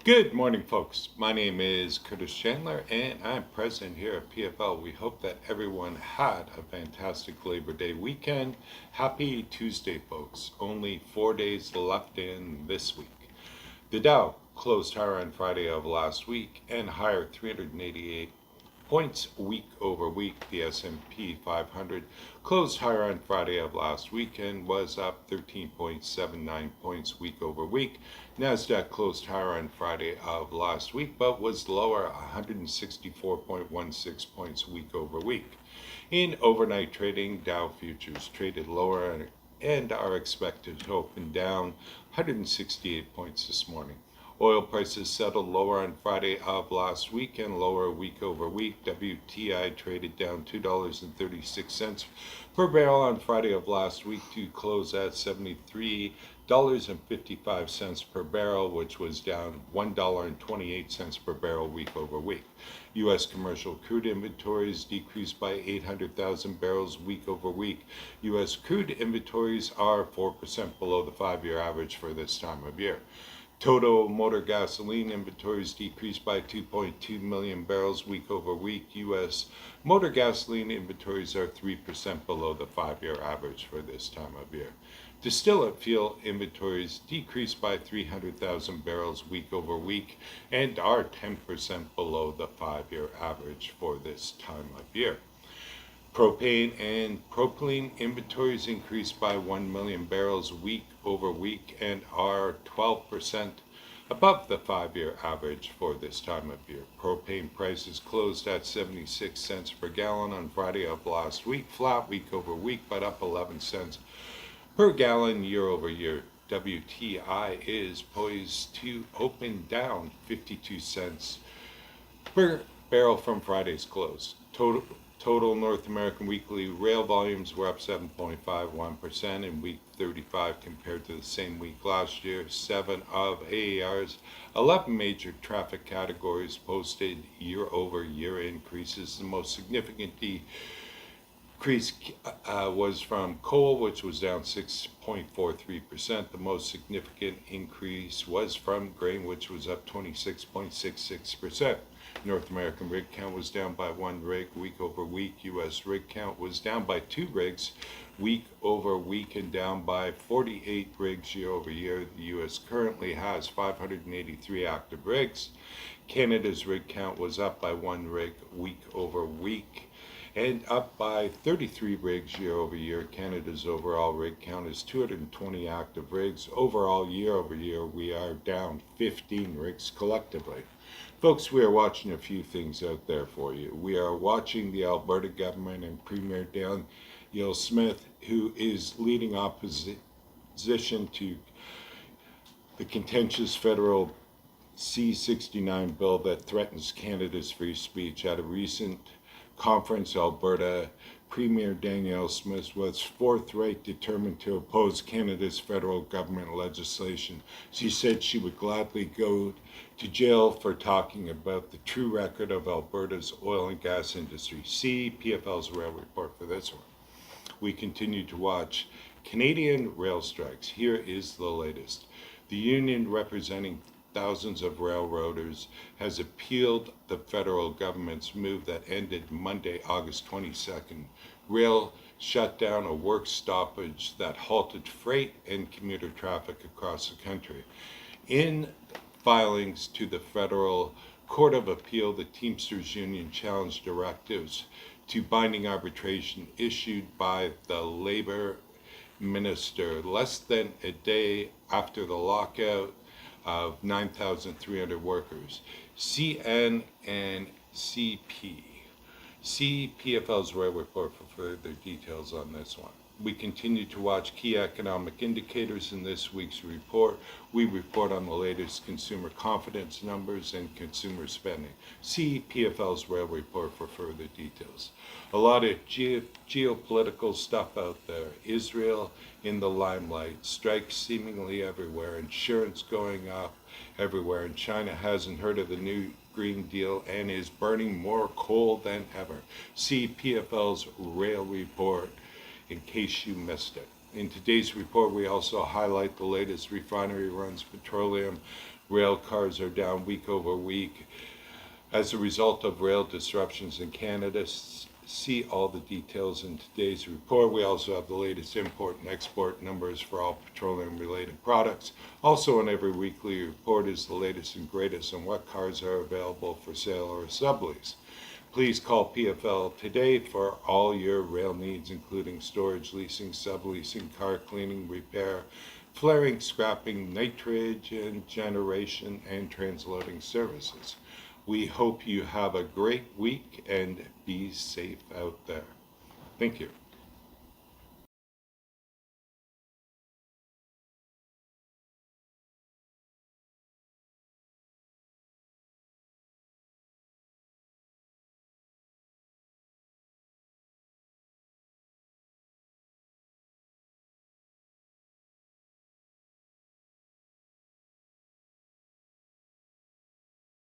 Good morning, folks. My name is Curtis Chandler, and I'm president here at PFL. We hope that everyone had a fantastic Labor Day weekend. Happy Tuesday, folks. Only 4 days left in this week. The Dow closed higher on Friday of last week and higher 388 points week over week. The S&P 500 closed higher on Friday of last week and was up 13.79 points week over week. Nasdaq closed higher on Friday of last week but was lower 164.16 points week over week. In overnight trading, Dow futures traded lower and are expected to open down 168 points this morning. Oil prices settled lower on Friday of last week and lower week over week. WTI traded down $2.36 per barrel on Friday of last week to close at $73.55 per barrel, which was down $1.28 per barrel week over week. U.S. commercial crude inventories decreased by 800,000 barrels week over week. U.S. crude inventories are 4% below the 5-year average for this time of year. Total motor gasoline inventories decreased by 2.2 million barrels week over week. U.S. motor gasoline inventories are 3% below the 5-year average for this time of year. Distillate fuel inventories decreased by 300,000 barrels week over week and are 10% below the 5-year average for this time of year. Propane and propylene inventories increased by 1 million barrels week over week and are 12% above the 5-year average for this time of year. Propane prices closed at 76 cents per gallon on Friday of last week, flat week over week, but up 11 cents per gallon year over year. WTI is poised to open down 52 cents per barrel from Friday's close. Total North American weekly rail volumes were up 7.51% in week 35 compared to the same week last year. 7 of AAR's 11 major traffic categories posted year-over-year increases. The most significant decrease was from coal, which was down 6.43%. The most significant increase was from grain, which was up 26.66%. North American rig count was down by 1 rig week over week. U.S. rig count was down by 2 rigs week over week and down by 48 rigs year over year. The U.S. currently has 583 active rigs. Canada's rig count was up by 1 rig week over week and up by 33 rigs year over year. Canada's overall rig count is 220 active rigs. Overall, year over year, we are down 15 rigs collectively. Folks, we are watching a few things out there for you. We are watching the Alberta government and Premier Danielle Smith, who is leading opposition to the contentious federal C-69 bill that threatens Canada's free speech. At a recent conference, Alberta Premier Danielle Smith was forthright, determined to oppose Canada's federal government legislation. She said she would gladly go to jail for talking about the true record of Alberta's oil and gas industry. See PFL's rail report for this one. We continue to watch Canadian rail strikes. Here is the latest. The union representing thousands of railroaders has appealed the federal government's move that ended Monday, August 22nd. Rail shut down a work stoppage that halted freight and commuter traffic across the country. In filings to the Federal Court of Appeal, the Teamsters Union challenged directives to binding arbitration issued by the Labor Minister less than a day after the lockout of 9,300 workers. CN and CP. See PFL's rail report for further details on this one. We continue to watch key economic indicators in this week's report. We report on the latest consumer confidence numbers and consumer spending. See PFL's rail report for further details. A lot of geopolitical stuff out there. Israel in the limelight, strikes seemingly everywhere, insurance going up everywhere, and China hasn't heard of the new Green Deal and is burning more coal than ever. See PFL's rail report in case you missed it. In today's report, we also highlight the latest refinery runs, petroleum Rail cars are down week over week as a result of rail disruptions in Canada. See all the details in today's report. We also have the latest import and export numbers for all petroleum-related products. Also in every weekly report is the latest and greatest on what cars are available for sale or sublease. Please call PFL today for all your rail needs, including storage, leasing, subleasing, car cleaning, repair, flaring, scrapping, nitrogen generation, and transloading services. We hope you have a great week and be safe out there. Thank you.